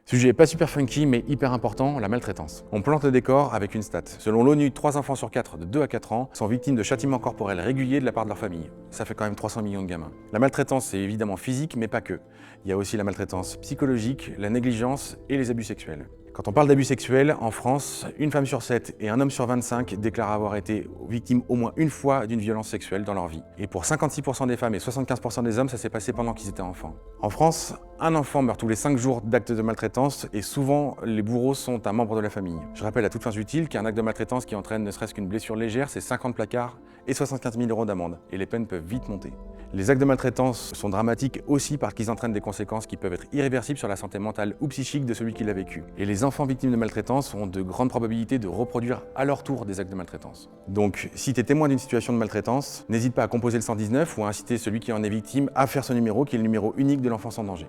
Sujet pas super funky mais hyper important, la maltraitance. On plante le décor avec une stat. Selon l'ONU, 3 enfants sur 4 de 2 à 4 ans sont victimes de châtiments corporels réguliers de la part de leur famille. Ça fait quand même 300 millions de gamins. La maltraitance, c'est évidemment physique, mais pas que. Il y a aussi la maltraitance psychologique, la négligence et les abus sexuels. Quand on parle d'abus sexuels, en France, une femme sur 7 et un homme sur 25 déclarent avoir été victimes au moins une fois d'une violence sexuelle dans leur vie. Et pour 56% des femmes et 75% des hommes, ça s'est passé pendant qu'ils étaient enfants. En France, un enfant meurt tous les 5 jours d'actes de maltraitance et souvent les bourreaux sont un membre de la famille. Je rappelle à toutes fins utiles qu'un acte de maltraitance qui entraîne ne serait-ce qu'une blessure légère, c'est 50 placards et 75 000 € d'amende. Et les peines peuvent vite monter. Les actes de maltraitance sont dramatiques aussi parce qu'ils entraînent des conséquences qui peuvent être irréversibles sur la santé mentale ou psychique de celui qui l'a vécu. Et les enfants victimes de maltraitance ont de grandes probabilités de reproduire à leur tour des actes de maltraitance. Donc, si tu es témoin d'une situation de maltraitance, n'hésite pas à composer le 119 ou à inciter celui qui en est victime à faire ce numéro qui est le numéro unique de l'enfance en danger.